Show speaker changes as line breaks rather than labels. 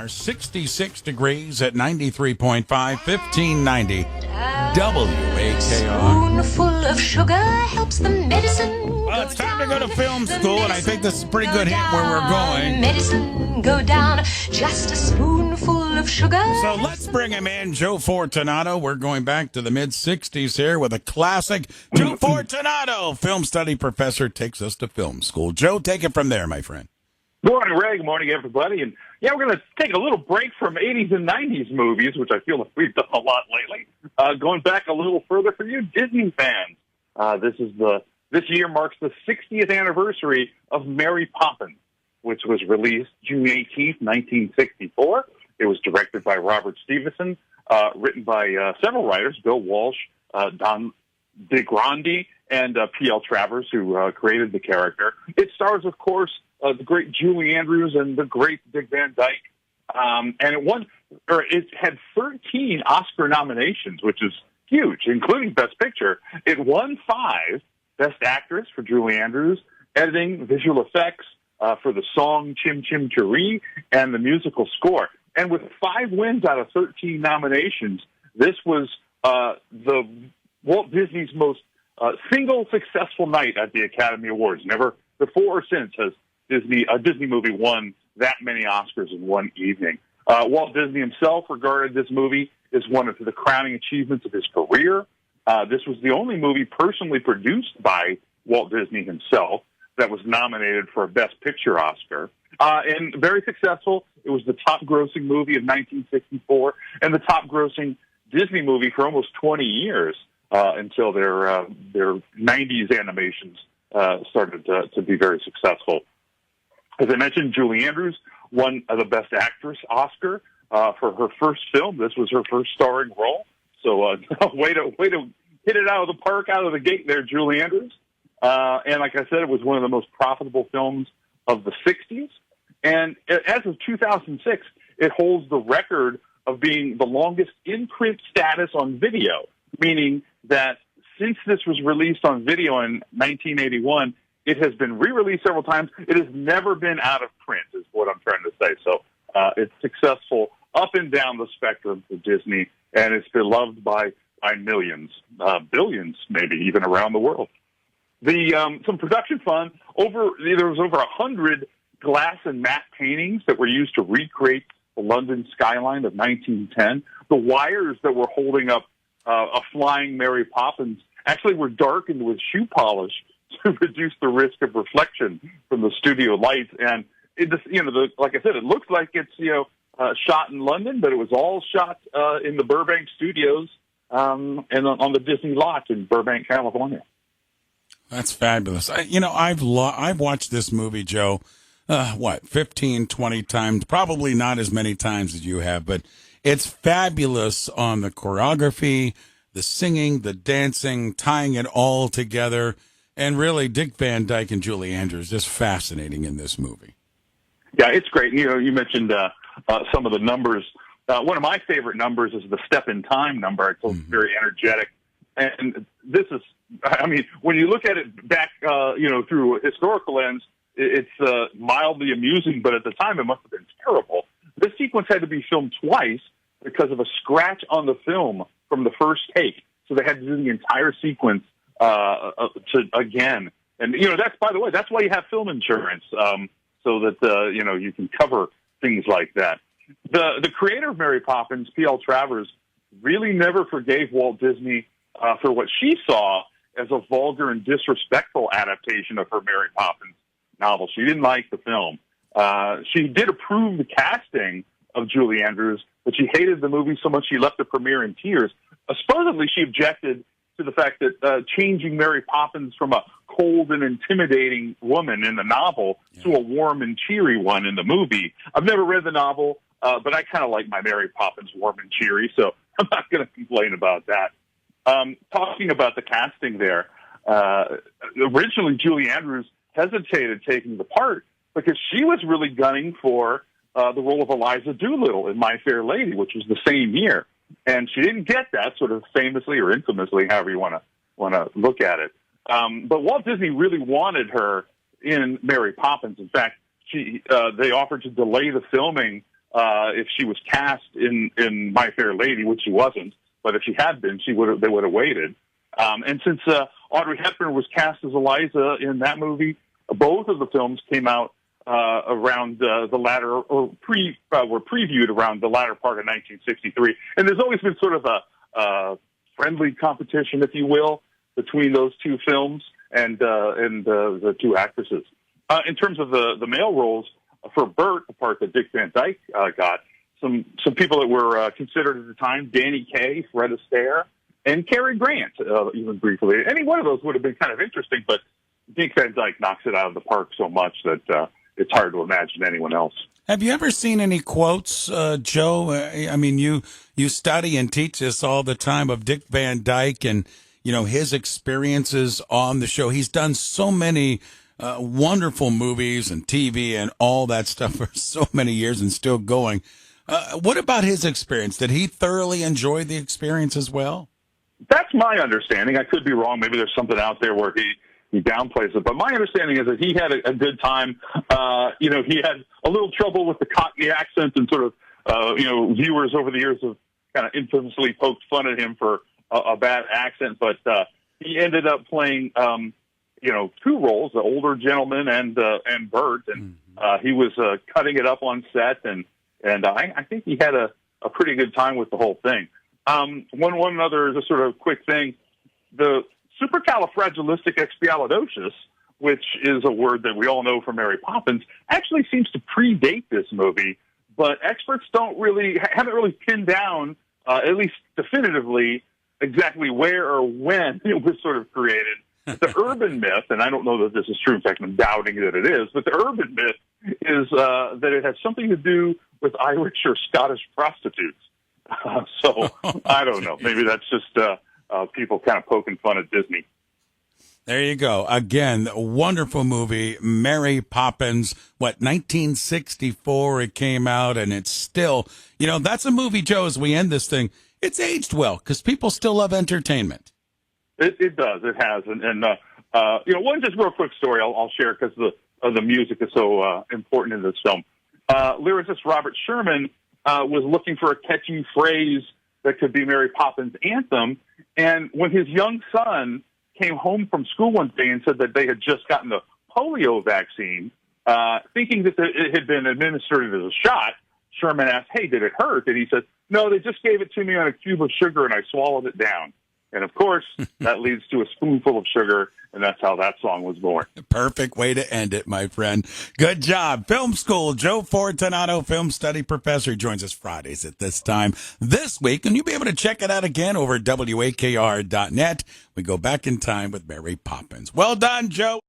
are 66 degrees at 93.5, 1590 WAKR.
Spoonful of sugar helps the medicine.
Well, it's time to go to film school, and I think this is a pretty good hint where we're going.
Medicine go down, just a spoonful of sugar.
So let's bring him in, Joe Fortunato. We're going back to the mid-'60s here with a classic. Joe Fortunato, film study professor, takes us to film school. Joe, take it from there, my friend.
Good morning, Ray. Good morning, everybody. And yeah, we're going to take a little break from 80s and 90s movies, which I feel like we've done a lot lately. Going back a little further for you Disney fans. This year marks the 60th anniversary of Mary Poppins, which was released June 18th, 1964. It was directed by Robert Stevenson, written by several writers, Bill Walsh, Don DeGrande, and P.L. Travers, who created the character. It stars, of course, the great Julie Andrews and the great Dick Van Dyke. And it had 13 Oscar nominations, which is huge, including Best Picture. It won 5, Best Actress for Julie Andrews, Editing, Visual Effects for the song Chim Chim Cheree, and the musical score. And with 5 wins out of 13 nominations, this was the Walt Disney's most single successful night at the Academy Awards. Never before or since has a Disney movie won that many Oscars in one evening. Walt Disney himself regarded this movie as one of the crowning achievements of his career. This was the only movie personally produced by Walt Disney himself that was nominated for a Best Picture Oscar. And very successful. It was the top-grossing movie of 1964 and the top-grossing Disney movie for almost 20 years until their 90s animations started to be very successful. As I mentioned, Julie Andrews won the Best Actress Oscar for her first film. This was her first starring role. So way to hit it out of the park, out of the gate there, Julie Andrews. And like I said, it was one of the most profitable films of the 60s. And as of 2006, it holds the record of being the longest in-print status on video, meaning that since this was released on video in 1981, it has been re-released several times. It has never been out of print, is what I'm trying to say. So it's successful up and down the spectrum for Disney, and it's beloved by millions, billions, maybe even around the world. Some production fun. There was over 100 glass and matte paintings that were used to recreate the London skyline of 1910. The wires that were holding up a flying Mary Poppins actually were darkened with shoe polish to reduce the risk of reflection from the studio lights. And like I said, it looks like it's shot in London, but it was all shot in the Burbank studios and on the Disney lot in Burbank, California.
That's fabulous. I've watched this movie, Joe, 15, 20 times, probably not as many times as you have, but it's fabulous on the choreography, the singing, the dancing, tying it all together. And really, Dick Van Dyke and Julie Andrews, just fascinating in this movie.
Yeah, it's great. You mentioned some of the numbers. One of my favorite numbers is the step in time number. It's very energetic. And this is, when you look at it back, through a historical lens, it's mildly amusing, but at the time it must have been terrible. This sequence had to be filmed twice because of a scratch on the film from the first take. So they had to do the entire sequence again. And, that's, by the way, that's why you have film insurance, so that, you can cover things like that. The creator of Mary Poppins, P.L. Travers, really never forgave Walt Disney for what she saw as a vulgar and disrespectful adaptation of her Mary Poppins novel. She didn't like the film. She did approve the casting of Julie Andrews, but she hated the movie so much she left the premiere in tears. Supposedly, she objected to the fact that changing Mary Poppins from a cold and intimidating woman in the novel to a warm and cheery one in the movie. I've never read the novel, but I kind of like my Mary Poppins warm and cheery, so I'm not going to complain about that. Talking about the casting there, originally Julie Andrews hesitated taking the part because she was really gunning for the role of Eliza Doolittle in My Fair Lady, which was the same year. And she didn't get that, sort of famously or infamously, however you want to look at it. But Walt Disney really wanted her in Mary Poppins. In fact, they offered to delay the filming if she was cast in My Fair Lady, which she wasn't, but if she had been, they would have waited. And since Audrey Hepburn was cast as Eliza in that movie, both of the films came out around the latter, or were previewed around the latter part of 1963. And there's always been sort of a friendly competition, if you will, between those two films and the two actresses. In terms of the male roles, for Bert, the part that Dick Van Dyke got, some people that were considered at the time, Danny Kaye, Fred Astaire, and Cary Grant, even briefly. Any one of those would have been kind of interesting, but Dick Van Dyke knocks it out of the park so much that it's hard to imagine anyone else.
Have you ever seen any quotes, Joe? I mean, you study and teach us all the time of Dick Van Dyke and, his experiences on the show. He's done so many wonderful movies and TV and all that stuff for so many years and still going. What about his experience? Did he thoroughly enjoy the experience as well?
That's my understanding. I could be wrong. Maybe there's something out there where he downplays it. But my understanding is that he had a good time. He had a little trouble with the Cockney accent, and sort of, viewers over the years have kind of infamously poked fun at him for a bad accent. But he ended up playing, two roles, the older gentleman and Bert. And he was cutting it up on set, and I think he had a pretty good time with the whole thing. One other just sort of quick thing, the supercalifragilisticexpialidocious, which is a word that we all know from Mary Poppins, actually seems to predate this movie, but experts haven't really pinned down, at least definitively, exactly where or when it was sort of created. The urban myth, and I don't know that this is true, in fact, I'm doubting that it is, but the urban myth is that it has something to do with Irish or Scottish prostitutes. So I don't know. Maybe that's just people kind of poking fun at Disney.
There you go. Again, a wonderful movie, Mary Poppins. 1964 it came out, and it's still, that's a movie, Joe, as we end this thing, it's aged well because people still love entertainment.
It does. It has. And one just real quick story I'll share because the music is so important in this film. Lyricist Robert Sherman was looking for a catchy phrase that could be Mary Poppins' anthem. And when his young son came home from school one day and said that they had just gotten the polio vaccine, thinking that it had been administered as a shot, Sherman asked, "Hey, did it hurt?" And he said, "No, they just gave it to me on a cube of sugar and I swallowed it down." And, of course, that leads to a spoonful of sugar, and that's how that song was born.
Perfect way to end it, my friend. Good job. Film School, Joe Fortunato, film study professor, joins us Fridays at this time this week, and you'll be able to check it out again over at WAKR.net. We go back in time with Mary Poppins. Well done, Joe.